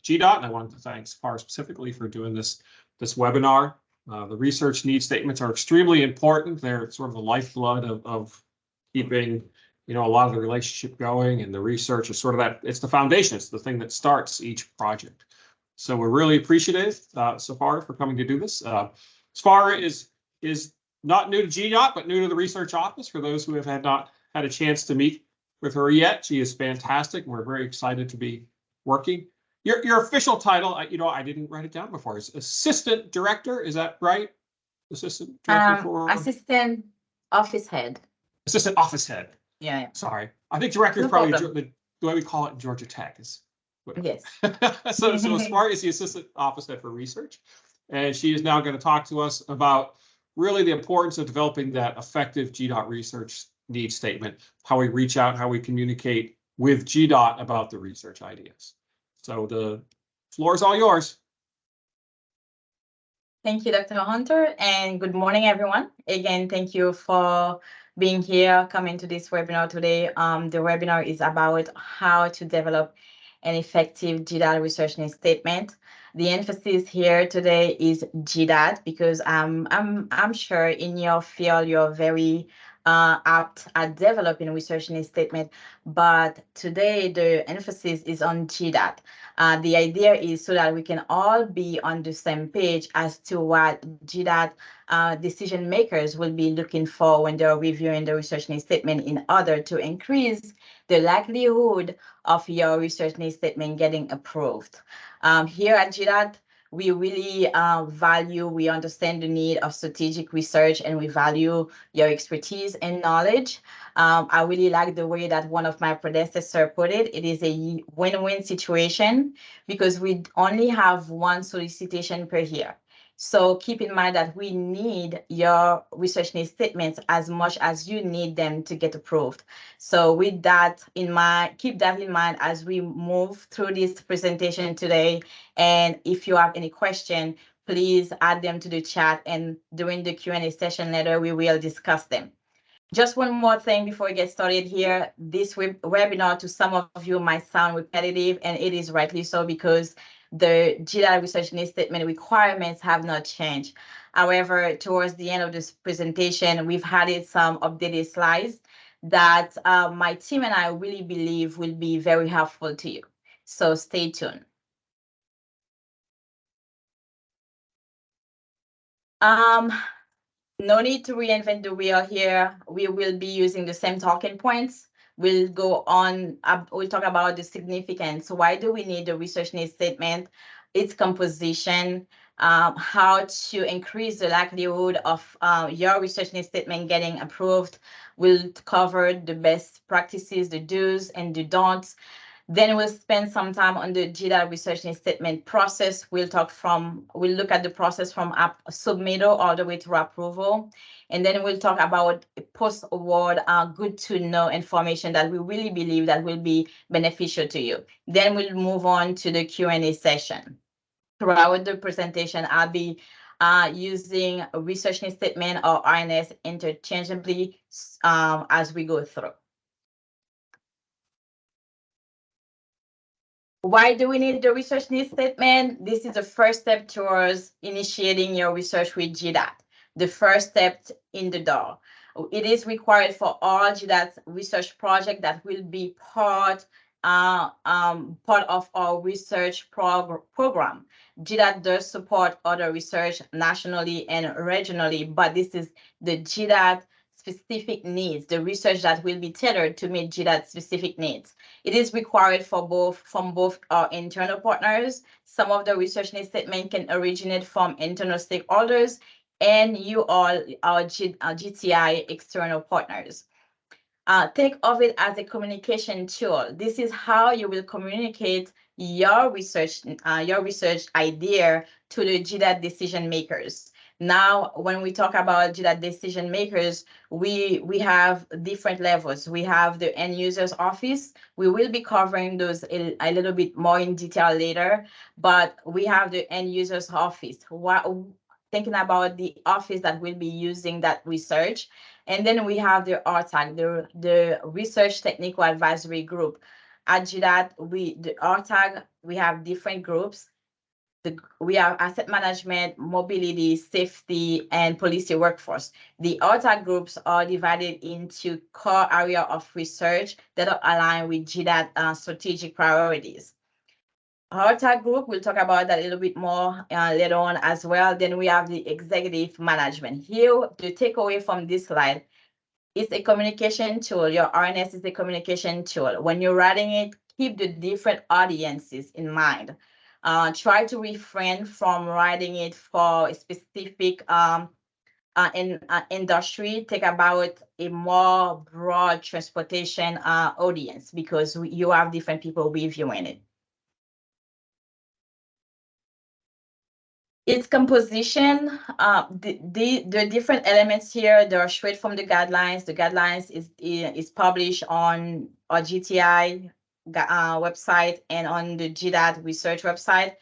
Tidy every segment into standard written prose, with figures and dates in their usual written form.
GDOT, and I wanted to thank SPAR specifically for doing this webinar. The research need statements are extremely important. They're sort of the lifeblood of keeping, a lot of the relationship going, and the research is sort of that. It's the foundation. It's the thing that starts each project. So we're really appreciative, SPAR, for coming to do this. SPAR is not new to GDOT, but new to the research office. For those who have not had a chance to meet with her yet, she is fantastic. We're very excited to be working. Your official title, I didn't write it down before, is Assistant Director. Is that right? Assistant Director for Assistant Office Head. Assistant Office Head. Yeah. Sorry, I think Director is probably the way we call it in Georgia Tech is. Yes. so SPAR is the Assistant Office Head for Research, and she is now going to talk to us about really the importance of developing that effective GDOT research needs statement, how we reach out, how we communicate with GDOT about the research ideas. So the floor is all yours. Thank you, Dr. Hunter, and good morning, everyone. Again, thank you for being here, coming to this webinar today. The webinar is about how to develop an effective GDOT research needs statement. The emphasis here today is GDOT because I'm sure in your field you're very apt at developing a research needs statement, but today the emphasis is on GDOT. The idea is so that we can all be on the same page as to what GDOT decision makers will be looking for when they're reviewing the research needs statement in order to increase the likelihood of your research needs statement getting approved. Here at GDOT, we really we understand the need of strategic research, and we value your expertise and knowledge. I really like the way that one of my predecessors put it. It is a win-win situation because we only have one solicitation per year. So keep in mind that we need your research needs statements as much as you need them to get approved. So with that in mind, keep that in mind as we move through this presentation today. And if you have any question, please add them to the chat, and during the Q&A session later, we will discuss them. Just one more thing before we get started here. This webinar to some of you might sound repetitive, and it is rightly so because the GDOT research needs statement requirements have not changed. However, towards the end of this presentation, we've added some updated slides that my team and I really believe will be very helpful to you. So stay tuned. No need to reinvent the wheel here. We will be using the same talking points. We'll go on, we'll talk about the significance. Why do we need the research needs statement, its composition, how to increase the likelihood of your research needs statement getting approved. We'll cover the best practices, the do's and the don'ts. Then we'll spend some time on the GDOT research needs statement process. We'll look at the process from submittal all the way to approval. And then we'll talk about post-award good to know information that we really believe that will be beneficial to you. Then we'll move on to the Q&A session. Throughout the presentation, I'll be using a research needs statement or RNS interchangeably as we go through. Why do we need the research needs statement? This is the first step towards initiating your research with GDOT, the first step in the door. It is required for all GDOT research project that will be part of our research program. GDOT does support other research nationally and regionally, but this is the GDOT specific needs, the research that will be tailored to meet GDOT specific needs. It is required from both our internal partners. Some of the research needs statement can originate from internal stakeholders, and you all, our GTI external partners. Think of it as a communication tool. This is how you will communicate your research idea to the GDOT decision makers. Now, when we talk about GDOT decision makers, we have different levels. We have the end user's office. We will be covering those a little bit more in detail later, but we have the end user's office. Thinking about the office that will be using that research. And then we have the RTAG, the Research Technical Advisory Group. At GDOT, our tag, we have different groups. We have asset management, mobility, safety, and policy workforce. The other groups are divided into core area of research that are aligned with GDOT strategic priorities. Our tag group, we'll talk about that a little bit more later on as well. Then we have the executive management. Here, the takeaway from this slide, it's a communication tool. Your RNS is a communication tool. When you're writing it, keep the different audiences in mind. Try to refrain from writing it for a specific industry. Think about a more broad transportation audience because you have different people reviewing it. Its composition, the different elements here, they are straight from the guidelines. The guidelines is published on our GTI website and on the GDOT research website.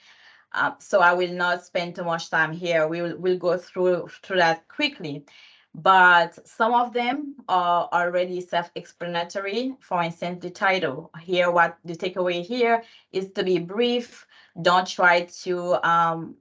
So I will not spend too much time here. We'll go through that quickly. But some of them are already self-explanatory. For instance, the title here, what the takeaway here is to be brief. Don't try to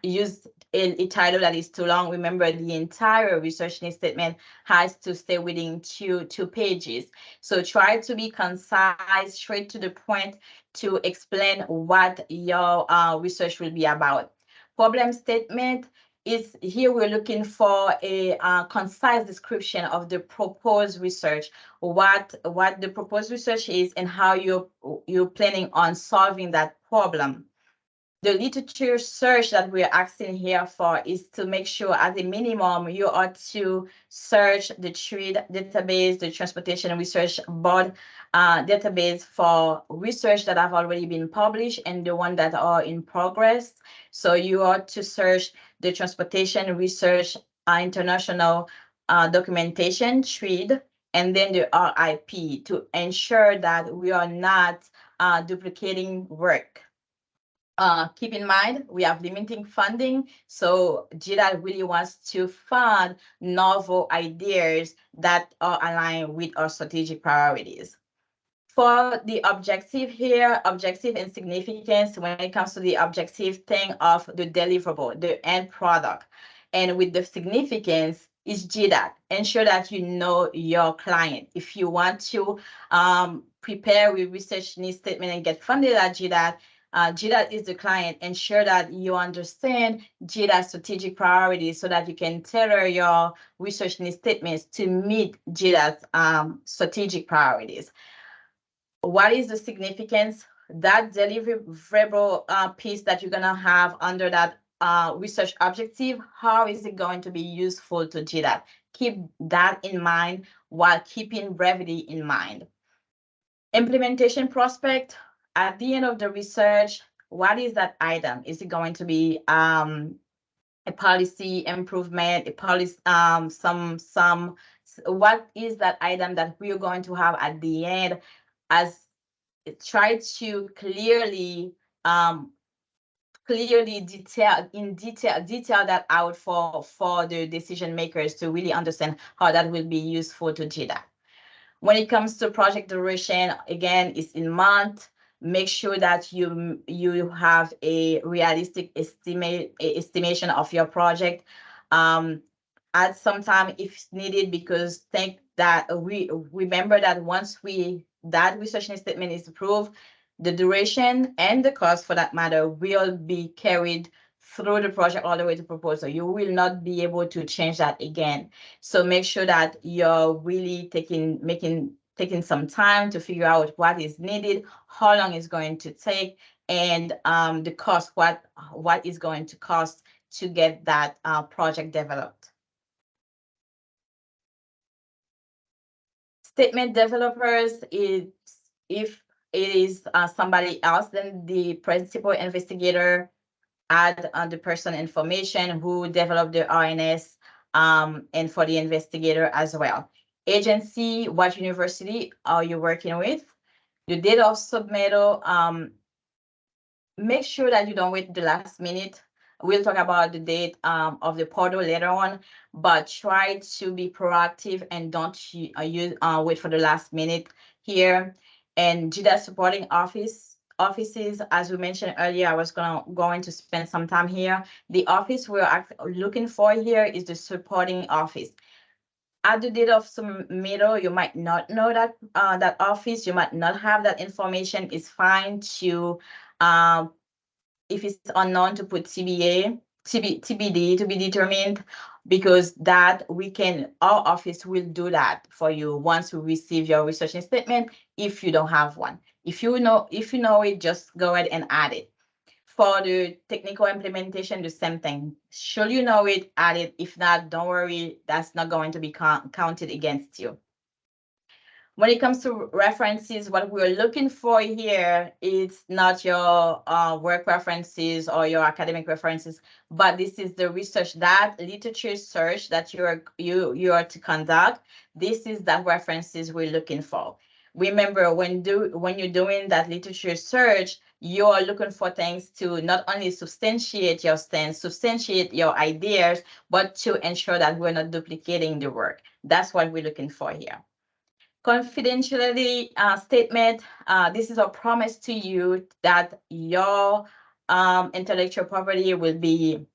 use a title that is too long. Remember, the entire research needs statement has to stay within two pages. So try to be concise, straight to the point to explain what your research will be about. Problem statement is here we're looking for a concise description of the proposed research, what the proposed research is and how you're planning on solving that problem. The literature search that we're asking here for is to make sure at a minimum you ought to search the TREAD database, the Transportation Research Board database for research that have already been published and the one that are in progress. So you ought to search the Transportation Research International Documentation, TREAD, and then the RIP to ensure that we are not duplicating work. Keep in mind, we have limiting funding, so GDOT really wants to fund novel ideas that are aligned with our strategic priorities. For the objective here, objective and significance, when it comes to the objective, thing of the deliverable, the end product. And with the significance is GDOT. Ensure that you know your client. If you want to prepare with research needs statement and get funded at GDOT, GDOT is the client. Ensure that you understand GDOT's strategic priorities so that you can tailor your research needs statements to meet GDOT's strategic priorities. What is the significance? That deliverable piece that you're gonna have under that research objective, how is it going to be useful to GDOT? Keep that in mind while keeping brevity in mind. Implementation prospect. At the end of the research, what is that item? Is it going to be a policy improvement, a policy, what is that item that we're going to have at the end? As try to clearly detail that out for the decision makers to really understand how that will be useful to GDOT. When it comes to project duration, again, it's in month. Make sure that you have a realistic estimation of your project. At some time if needed, because think that we remember that once that research needs statement is approved, the duration and the cost for that matter will be carried through the project all the way to proposal. You will not be able to change that again. So make sure that you're really taking some time to figure out what is needed, how long it's going to take, and the cost, what is going to cost to get that project developed. Statement developers, if it is somebody else than the principal investigator, add the person information who developed the RNS and for the investigator as well. Agency, what university are you working with? The date of submittal, make sure that you don't wait the last minute. We'll talk about the date of the portal later on, but try to be proactive and don't wait for the last minute here. And GDOT supporting offices, as we mentioned earlier, I was going to spend some time here. The office we're looking for here is the supporting office. At the date of submittal, you might not know that that office, you might not have that information. It's fine to, if it's unknown, to put TBD, to be determined, because that our office will do that for you once we receive your research statement. If you don't have one, if you know it, just go ahead and add it. For the technical implementation, the same thing. Should you know it, add it. If not, don't worry, that's not going to be counted against you. When it comes to references, what we're looking for here is not your work references or your academic references, but this is the research, that literature search that you are to conduct. This is the references we're looking for. Remember, when you're doing that literature search, you are looking for things to not only substantiate your stance, substantiate your ideas, but to ensure that we're not duplicating the work. That's what we're looking for here. Confidentiality statement. This is a promise to you that your intellectual property will be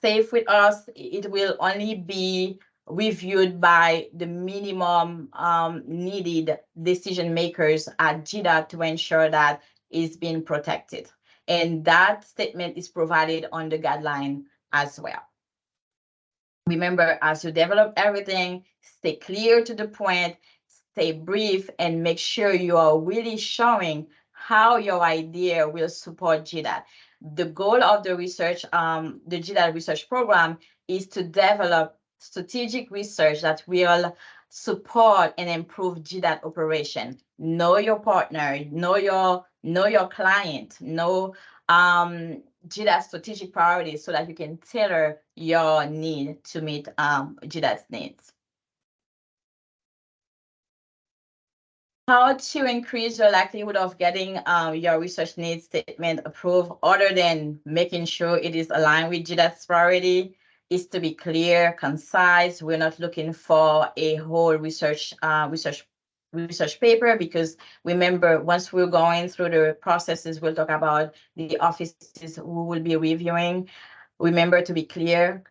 safe with us. It will only be reviewed by the minimum needed decision makers at GDOT to ensure that it's being protected. And that statement is provided on the guideline as well. Remember, as you develop everything, stay clear to the point, stay brief, and make sure you are really showing how your idea will support GDOT. The goal of the research, the GDOT research program, is to develop strategic research that will support and improve GDOT operation. Know your partner, know your client, know GDOT strategic priorities so that you can tailor your need to meet GDOT's needs. How to increase your likelihood of getting your research needs statement approved, other than making sure it is aligned with GDOT's priority, is to be clear, concise. We're not looking for a whole research paper, because remember, once we're going through the processes, we'll talk about the offices who will be reviewing. Remember to be clear,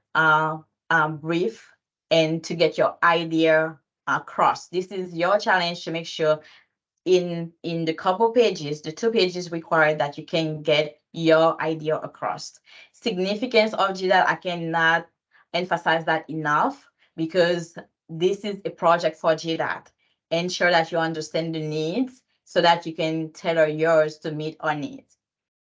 brief, and to get your idea across. This is your challenge, to make sure in the couple pages, the 2 pages required, that you can get your idea across. Significance of GDOT, I cannot emphasize that enough, because this is a project for GDOT. Ensure that you understand the needs so that you can tailor yours to meet our needs.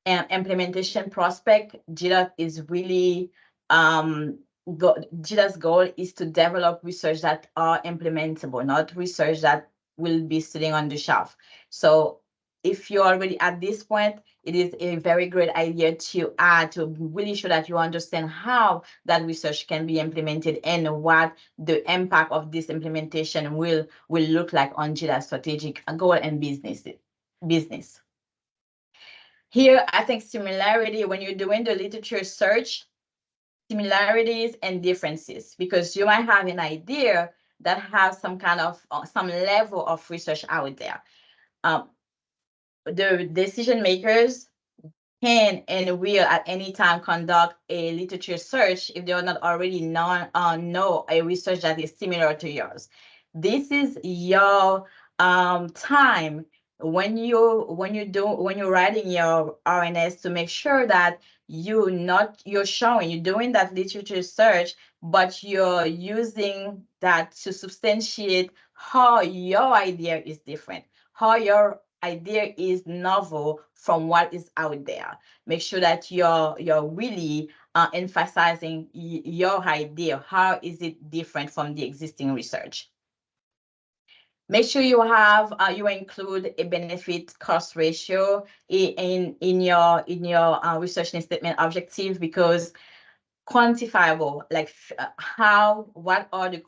And implementation prospect, GDOT is really, GDOT's goal is to develop research that are implementable, not research that will be sitting on the shelf. So if you're already at this point, it is a very great idea to add, to really show that you understand how that research can be implemented and what the impact of this implementation will look like on GDOT's strategic goal and business. Here, I think similarity, when you're doing the literature search, similarities and differences, because you might have an idea that has some kind of, some level of research out there. The decision makers can and will at any time conduct a literature search if they are not already know a research that is similar to yours. This is your time when you're writing your RNS, to make sure that you're doing that literature search, but you're using that to substantiate how your idea is different, how your idea is novel from what is out there. Make sure that you're really emphasizing your idea. How is it different from the existing research? Make sure you have you include a benefit cost ratio in your research statement objective, because quantifiable, like what are the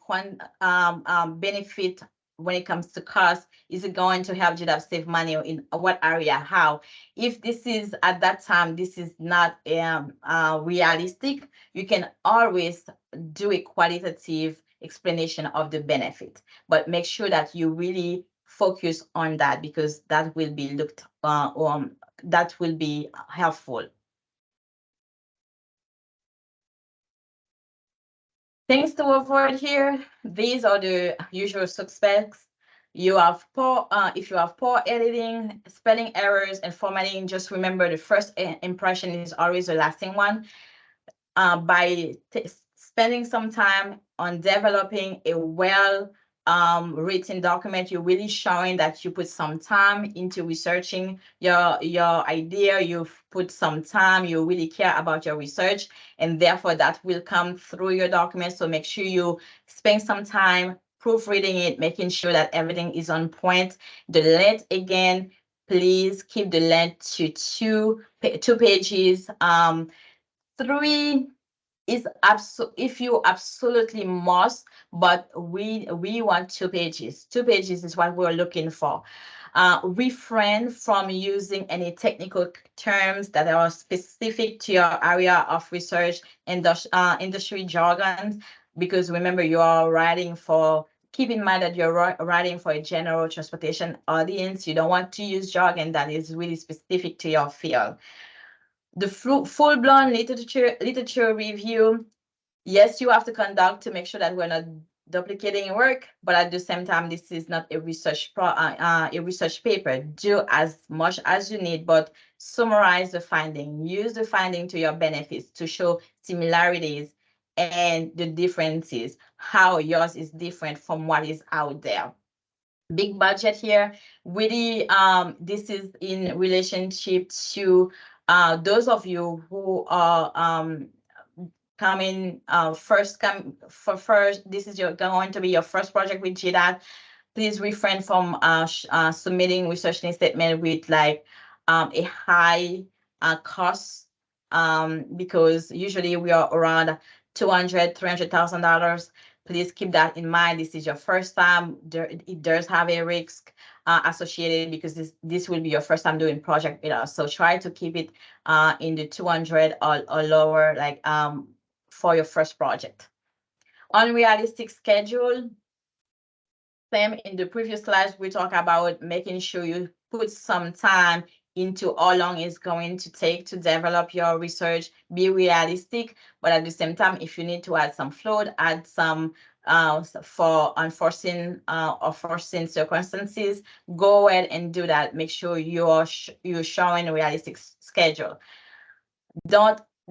benefit when it comes to cost. Is it going to help GDOT save money, or in what area, how? If this is, at that time, this is not realistic, you can always do a qualitative explanation of the benefit. But make sure that you really focus on that, because that will be looked that will be helpful. Things to avoid here, these are the usual suspects. You have poor, if you have poor editing, spelling errors, and formatting, just remember the first impression is always the lasting one. By spending some time on developing a well written document, you're really showing that you put some time into researching your idea. You've put some time, you really care about your research, and therefore that will come through your document. So make sure you spend some time proofreading it, making sure that everything is on point. The length, again, please keep the length to two pages. 3 is if you absolutely must, but we want 2 pages. 2 pages is what we're looking for. Refrain from using any technical terms that are specific to your area of research, industry jargon, because remember, you are writing for, keep in mind that you're writing for a general transportation audience. You don't want to use jargon that is really specific to your field. The full-blown literature review, yes, you have to conduct to make sure that we're not duplicating work, but at the same time, this is not a research paper. Do as much as you need, but summarize the finding. Use the finding to your benefits to show similarities and the differences, how yours is different from what is out there. Big budget here. Really, this is in relationship to those of you who are coming first. This is going to be your first project with GDOT. Please refrain from submitting research needs statement with like a high cost, because usually we are around $200,000-$300,000. Please keep that in mind. This is your first time. It does have a risk associated, because this will be your first time doing project with us. So try to keep it in the 200 or lower, like for your first project. Unrealistic schedule. Same in the previous slides, we talk about making sure you put some time into how long it's going to take to develop your research. Be realistic, but at the same time, if you need to add some float, add some for unforeseen or foreseen circumstances, go ahead and do that. Make sure you're showing a realistic schedule.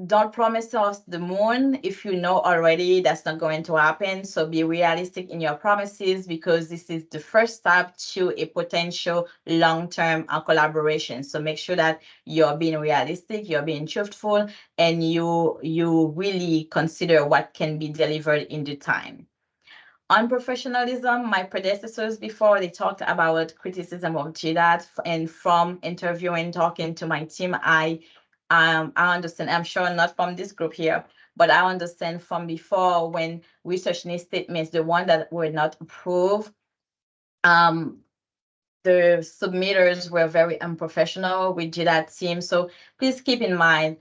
Don't promise us the moon if you know already that's not going to happen. So be realistic in your promises, because this is the first step to a potential long-term collaboration. So make sure that you're being realistic, you're being truthful, and you really consider what can be delivered in the time. On professionalism, my predecessors before, they talked about criticism of GDOT, and from interviewing, talking to my team, I understand, I'm sure not from this group here, but I understand from before, when research needs statements, the one that were not approved, the submitters were very unprofessional with GDOT team. So please keep in mind,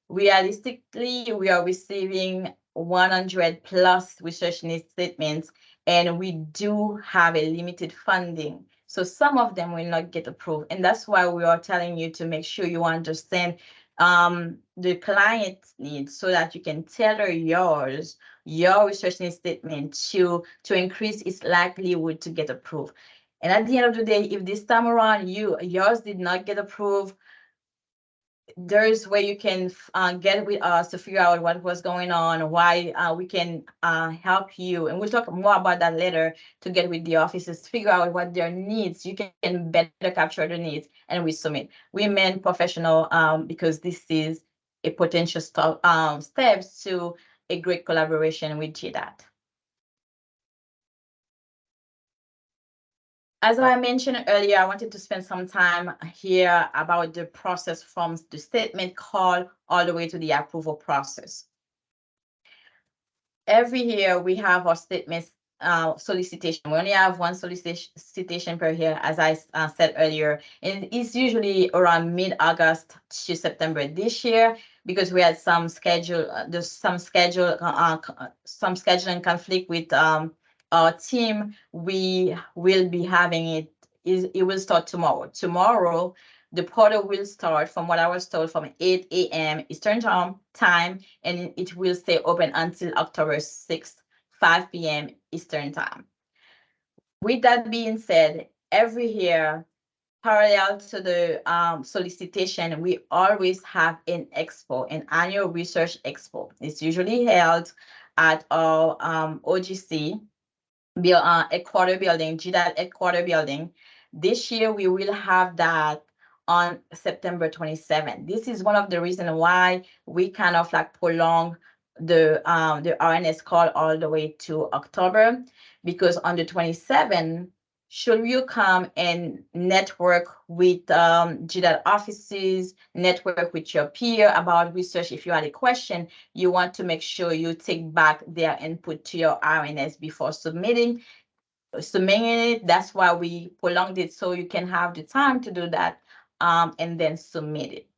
realistically, we are receiving 100 plus research needs statements, and we do have a limited funding. So some of them will not get approved. And that's why we are telling you to make sure you understand the client needs, so that you can tailor your research needs statement to increase its likelihood to get approved. And at the end of the day, if this time around yours did not get approved, there's where you can get with us to figure out what was going on, why we can help you. And we'll talk more about that later, to get with the offices, figure out what their needs. You can better capture the needs, and we submit. We remain professional because this is a potential steps to a great collaboration with GDOT. As I mentioned earlier, I wanted to spend some time here about the process from the statement call all the way to the approval process. Every year we have our statements solicitation. We only have one solicitation per year, as I said earlier, and it's usually around mid-August to September. This year, because we had some scheduling conflict with our team. We will be having it. It will start tomorrow. Tomorrow, the portal will start, from what I was told, from 8 a.m. Eastern time, and it will stay open until October 6th, 5 p.m. Eastern time. With that being said, every year, parallel to the solicitation, we always have an expo, an annual research expo. It's usually held at our OGC headquarter building, GDOT headquarter building. This year, we will have that on September 27th. This is one of the reasons why we kind of like prolong the RNS call all the way to October, because on the 27th, should you come and network with GDOT offices, network with your peer about research? If you had a question, you want to make sure you take back their input to your RNS before submitting it. That's why we prolonged it, so you can have the time to do that and then submit it.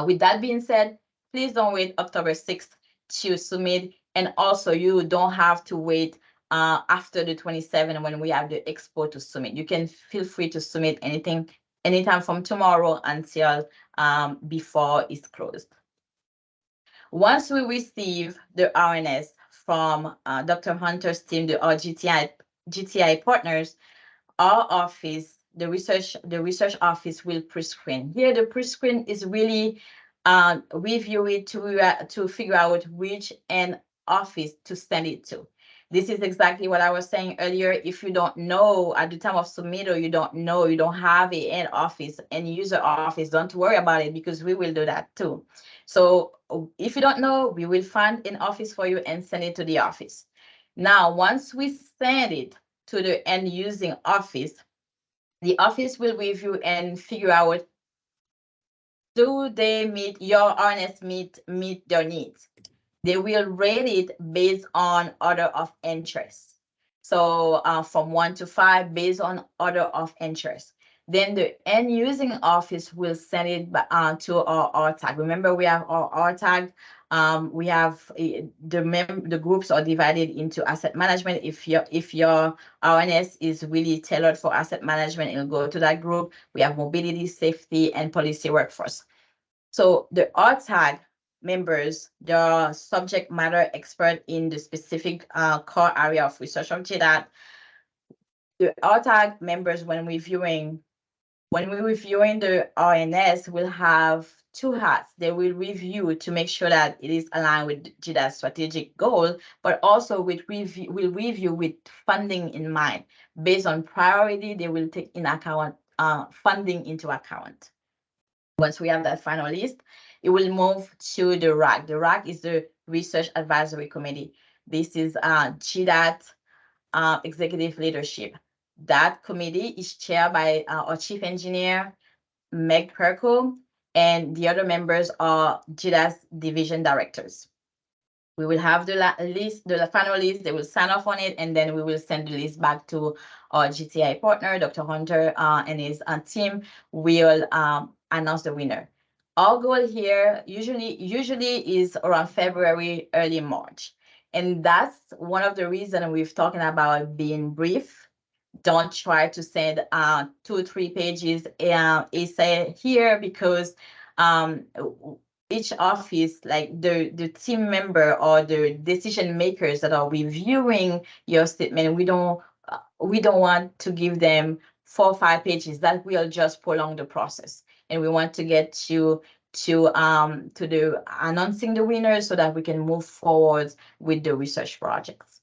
With that being said, please don't wait October 6th to submit. And also, you don't have to wait after the 27th when we have the expo to submit. You can feel free to submit anytime from tomorrow until before it's closed. Once we receive the RNS from Dr. Hunter's team, our GTI partners, our office, the research office, will pre-screen. Here, the pre-screen is really review it to figure out which end office to send it to. This is exactly what I was saying earlier. If you don't know at the time of submittal, you don't have a end office, end user office, don't worry about it, because we will do that too. So if you don't know, we will find an office for you and send it to the office. Now, once we send it to the end using office, the office will review and figure out, do they meet your RNS meet their needs? They will rate it based on order of interest. So from 1 to 5, based on order of interest. Then the end using office will send it to our RTAG. Remember, we have our RTAG. We have the groups are divided into asset management. If your RNS is really tailored for asset management, it'll go to that group. We have mobility, safety, and policy workforce. So the RTAG members, the subject matter expert in the specific core area of research of GDOT. The RTAG members, when we're reviewing the RNS, will have two hats. They will review to make sure that it is aligned with GDOT's strategic goal, but also will review with funding in mind. Based on priority, they will take in account funding into account. Once we have that final list, it will move to the RAC. The RAC is the Research Advisory Committee. This is GDOT executive leadership. That committee is chaired by our chief engineer, Meg Perko, and the other members are GDOT's division directors. We will have the list, the final list. They will sign off on it, and then we will send the list back to our GTI partner, Dr. Hunter, and his team will announce the winner. Our goal here usually is around February, early March. And that's one of the reasons we've talking about being brief. Don't try to send 2 or 3 pages essay here, because each office, like the team member or the decision makers that are reviewing your statement, we don't want to give them 4 or 5 pages. That will just prolong the process. And we want to get to the announcing the winners so that we can move forward with the research projects.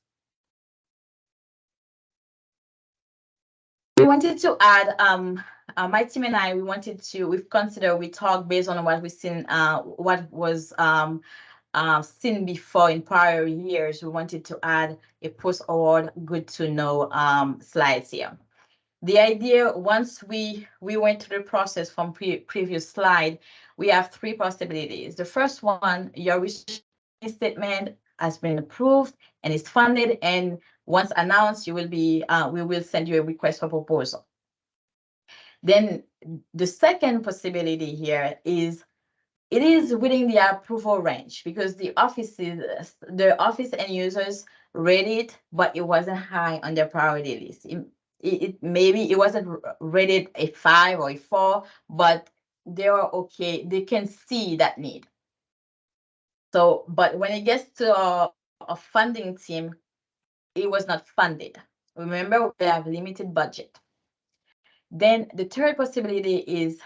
We wanted to add, my team and I, we talked based on what we've seen, what was seen before in prior years. We wanted to add a post-award good to know slides here. The idea, once we went through the process from previous slide, we have 3 possibilities. The first one, your research statement has been approved and is funded, and once announced, we will send you a request for proposal. Then the second possibility here is it is within the approval range because the office end users read it, but it wasn't high on their priority list. Maybe it wasn't rated a 5 or a 4, but they were okay. They can see that need. So, but when it gets to a funding team, it was not funded. Remember, we have limited budget. Then the third possibility is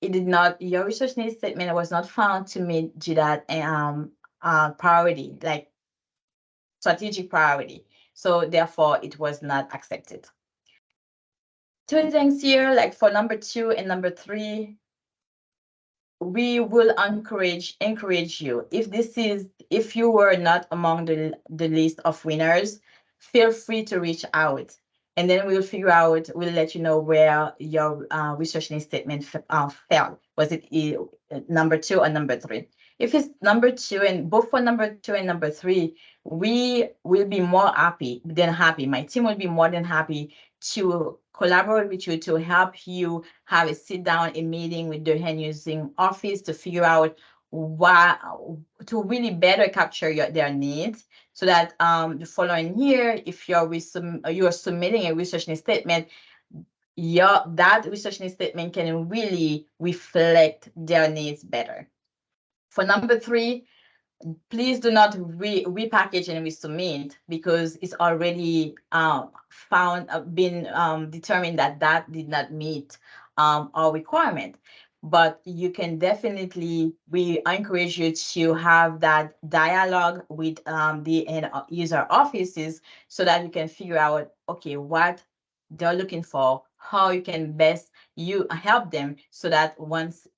your research needs statement was not found to meet GDOT priority, like strategic priority. So therefore it was not accepted. Two things here, like for number 2 and number 3, we will encourage you. If you were not among the list of winners, feel free to reach out, and then we'll figure out. We'll let you know where your research needs statement fell. Was it number 2 or number 3? If it's number 2, and both for number 2 and number 3, we will be more happy than happy. My team will be more than happy to collaborate with you to help you have a sit down, a meeting with the hand using office to figure out to really better capture their needs, so that the following year, if you're submitting a research need statement, that research need statement can really reflect their needs better. For number 3, please do not repackage and resubmit, because it's already been determined that did not meet our requirement. But you can definitely, we encourage you to have that dialogue with the end user offices, so that you can figure out, okay, what they're looking for, how you can best help them, so that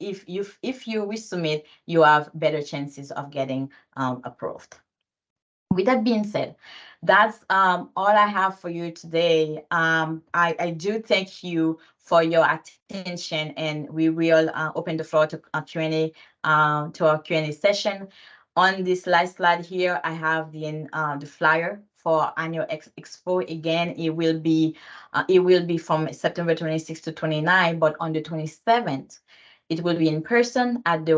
if you resubmit, you have better chances of getting approved. With that being said, that's all I have for you today. I do thank you for your attention, and we will open the floor to a Q&A, to our Q&A session. On this last slide here, I have the flyer for annual expo. Again, it will be from September 26 to 29, but on the 27th, it will be in person at the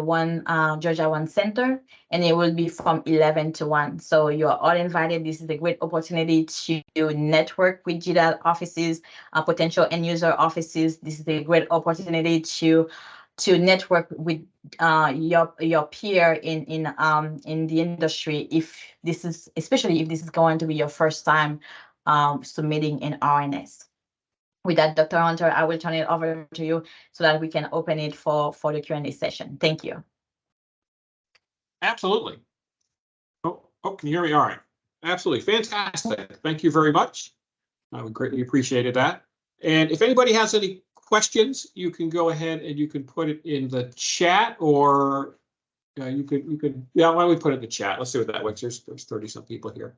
Georgia One Center, and it will be from 11 to 1. So you're all invited. This is a great opportunity to network with GDOT offices, potential end user offices. This is a great opportunity to network with your peer in the industry, especially if this is going to be your first time submitting an RNS. With that, Dr. Hunter, I will turn it over to you so that we can open it for the Q&A session. Thank you. Absolutely. Oh, can you hear me? All right. Absolutely. Fantastic. Thank you very much. I would greatly appreciated that. And if anybody has any questions, you can go ahead and you can put it in the chat, or you could, yeah, why don't we put it in the chat? Let's do it that way. There's 30 some people here.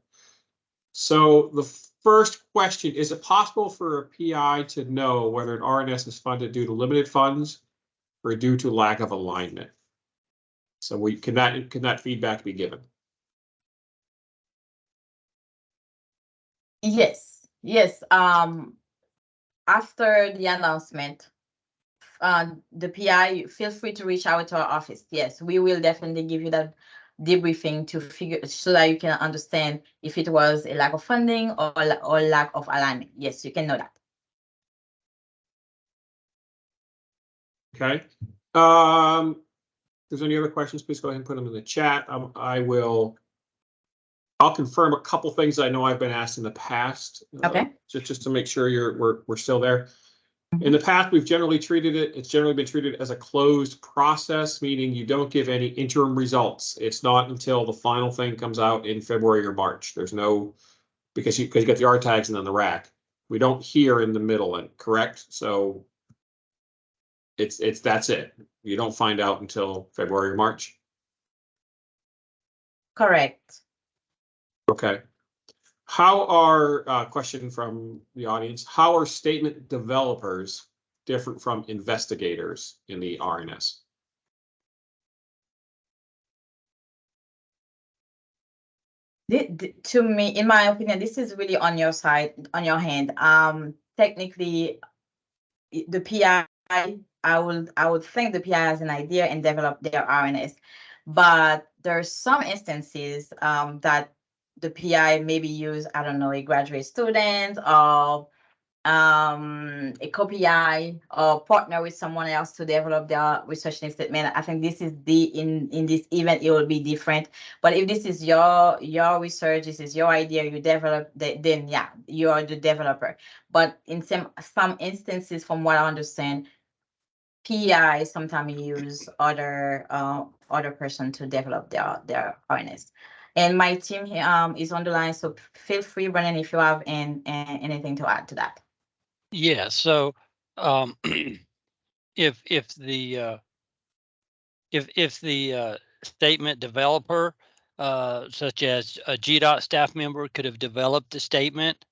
So the first question, is it possible for a PI to know whether an RNS is funded due to limited funds or due to lack of alignment? So can that feedback be given? Yes. After the announcement, the PI, feel free to reach out to our office. Yes, we will definitely give you that debriefing to figure, so that you can understand if it was a lack of funding or lack of alignment. Yes, you can know that. Okay. If there's any other questions, please go ahead and put them in the chat. I'll confirm a couple things I know I've been asked in the past. Okay. Just to make sure we're still there. In the past, it's generally been treated as a closed process, meaning you don't give any interim results. It's not until the final thing comes out in February or March. There's no, because you get the R tags and then the rack. We don't hear in the middle, and correct? So that's it. You don't find out until February or March. Correct. Okay. How are, question from the audience, how are statement developers different from investigators in the RNS? To me, in my opinion, this is really on your side, on your hand. Technically, the PI I would think the PI has an idea and develop their RNS. But there are some instances that the PI maybe use, I don't know, a graduate student or a co-PI or partner with someone else to develop their research needs statement. I think this is in this event it will be different. But if this is your research, this is your idea, you develop, then yeah, you are the developer. But in some instances, from what I understand, PI sometimes use other person to develop their awareness. And my team is on the line, so feel free, Brennan, if you have anything to add to that. Yeah. So if the statement developer, such as a GDOT staff member, could have developed the statement,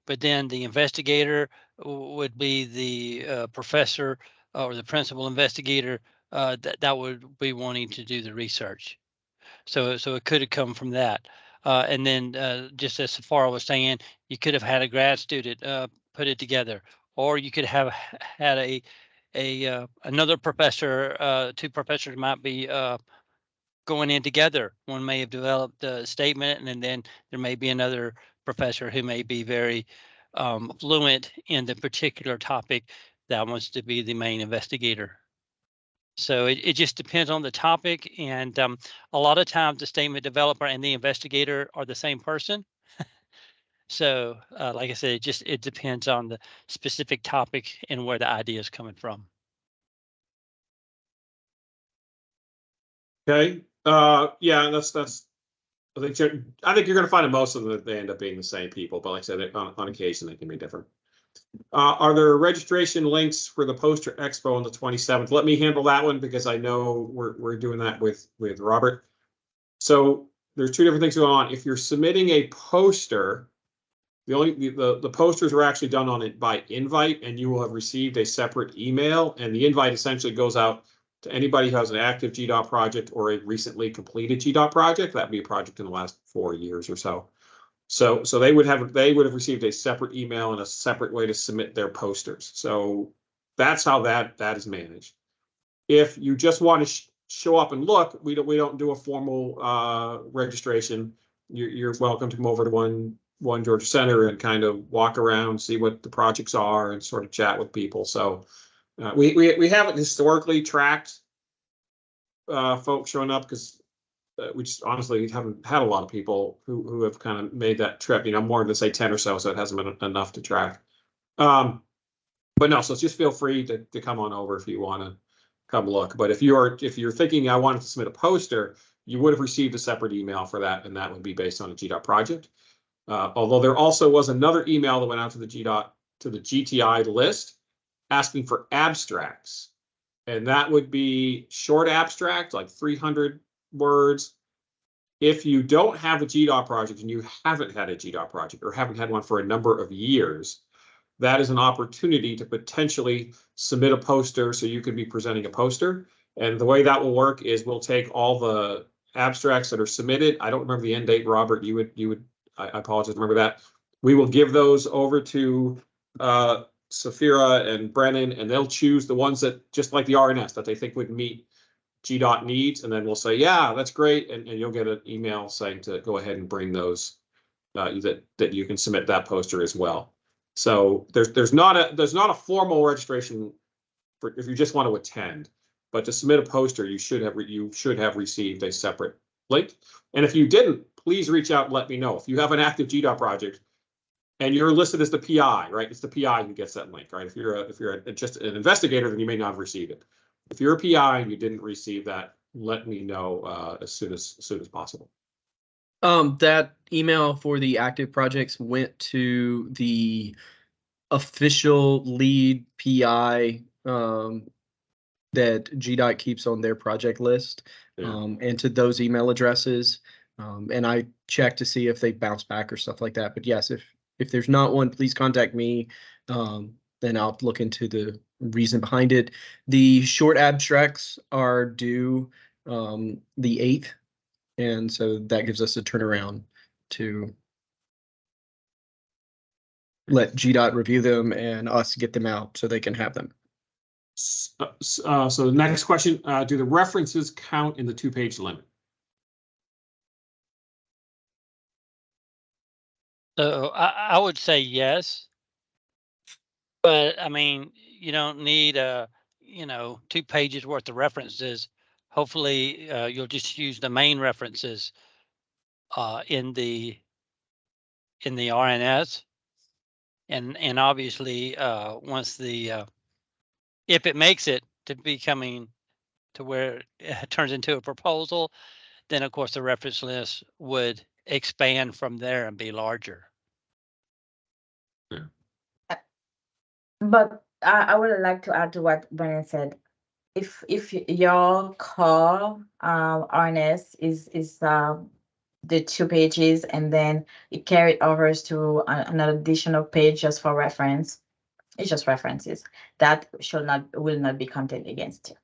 but then the investigator would be the professor or the principal investigator that would be wanting to do the research. So it could have come from that. And then just as far I was saying, you could have had a grad student put it together, or you could have had a another professor, two professors might be going in together. One may have developed a statement, and then there may be another professor who may be very fluent in the particular topic that wants to be the main investigator. So it just depends on the topic, and a lot of times the statement developer and the investigator are the same person. So like I said, it depends on the specific topic and where the idea is coming from. Okay, yeah, that's I think you're going to find that most of them, they end up being the same people, but like I said, on occasion they can be different. Are there registration links for the Poster Expo on the 27th? Let me handle that one because I know we're doing that with Robert. So there's two different things going on. If you're submitting a poster, the posters are actually done on it by invite, and you will have received a separate email, and the invite essentially goes out to anybody who has an active GDOT project or a recently completed GDOT project. That'd be a project in the last 4 years or so. So they would have received a separate email and a separate way to submit their posters. So that's how that is managed. If you just want to show up and look, we don't do a formal registration. You're welcome to come over to one Georgia Center and kind of walk around, see what the projects are, and sort of chat with people. So we haven't historically tracked folks showing up because we just honestly haven't had a lot of people who have kind of made that trip. You know, more than say 10 or so, so it hasn't been enough to track. But no, so just feel free to come on over if you want to come look. But if you're thinking I wanted to submit a poster, you would have received a separate email for that, and that would be based on a GDOT project. Although there also was another email that went out to the GTI list asking for abstracts, and that would be short abstract, like 300 words. If you don't have a GDOT project and you haven't had a GDOT project or haven't had one for a number of years, that is an opportunity to potentially submit a poster so you could be presenting a poster. And the way that will work is we'll take all the abstracts that are submitted. I don't remember the end date, Robert. You would I apologize, remember that. We will give those over to Safira and Brennan, and they'll choose the ones that, just like the RNS, that they think would meet GDOT needs, and then we'll say, yeah, that's great, and you'll get an email saying to go ahead and bring those, that you can submit that poster as well. So there's not a formal registration for if you just want to attend, but to submit a poster, you should have received a separate link. And if you didn't, please reach out and let me know. If you have an active GDOT project and you're listed as the PI, right? It's the PI who gets that link, right? If you're just an investigator, then you may not have received it. If you're a PI and you didn't receive that, let me know as soon as possible. That email for the active projects went to the official lead PI that GDOT keeps on their project list, and to those email addresses. And I checked to see if they bounce back or stuff like that. But yes, if there's not one, please contact me. Then I'll look into the reason behind it. The short abstracts are due the 8th, and so that gives us a turnaround to let GDOT review them and us get them out so they can have them. So the next question, do the references count in the 2-page limit? So I would say yes. But I mean, you don't need 2 pages worth of references. Hopefully, you'll just use the main references in the RNS. And obviously, once if it makes it to becoming to where it turns into a proposal, then of course the reference list would expand from there and be larger. But I would like to add to what Brennan said. If your core RNS is the 2 pages, and then it carried over to an additional page just for reference, it's just references that will not be counted against you.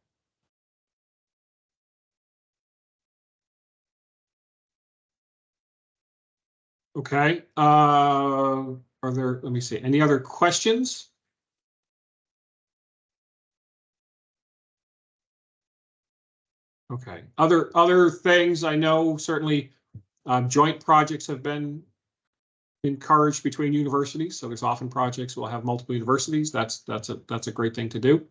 Okay. Are there, let me see, any other questions? Okay. Other things I know, certainly joint projects have been encouraged between universities. So there's often projects will have multiple universities. That's a great thing to do.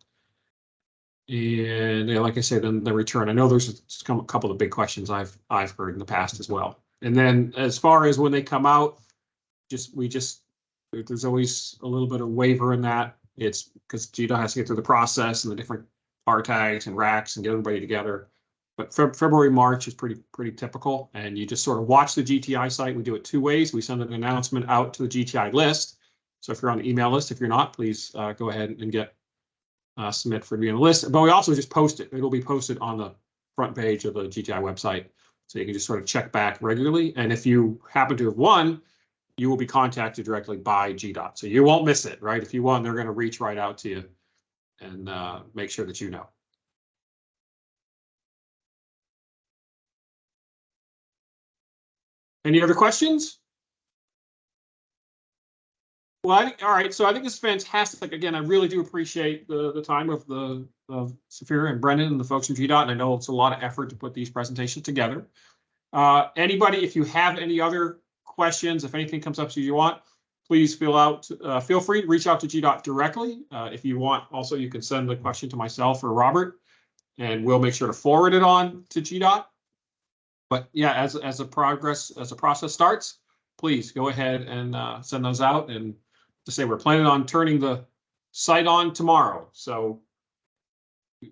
And yeah, like I said, then the return. I know there's a couple of big questions I've heard in the past as well. And then as far as when they come out, there's always a little bit of waiver in that. It's because GDOT has to get through the process and the different R tags and racks and get everybody together. But February, March is pretty typical, and you just sort of watch the GTI site. We do it 2 ways. We send an announcement out to the GTI list. So if you're on the email list, if you're not, please go ahead and get submit for being on the list. But we also just post it. It'll be posted on the front page of the GTI website, so you can just sort of check back regularly. And if you happen to have won, you will be contacted directly by GDOT, so you won't miss it, right? If you won, they're going to reach right out to you and make sure that you know. Any other questions? Well, all right. So I think this is fantastic. Again, I really do appreciate the time of Safira and Brendan and the folks from GDOT. And I know it's a lot of effort to put these presentations together. Anybody, if you have any other questions, if anything comes up to you want, please feel free to reach out to GDOT directly. If you want, also you can send the question to myself or Robert, and we'll make sure to forward it on to GDOT. But yeah, as a process starts, please go ahead and send those out. And to say we're planning on turning the site on tomorrow, so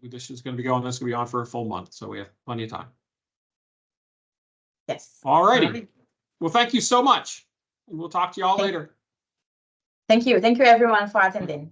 this is going to be going. This is going to be on for a full month, so we have plenty of time. Yes. All righty. Well, thank you so much, and we'll talk to you all later. Thank you everyone for attending.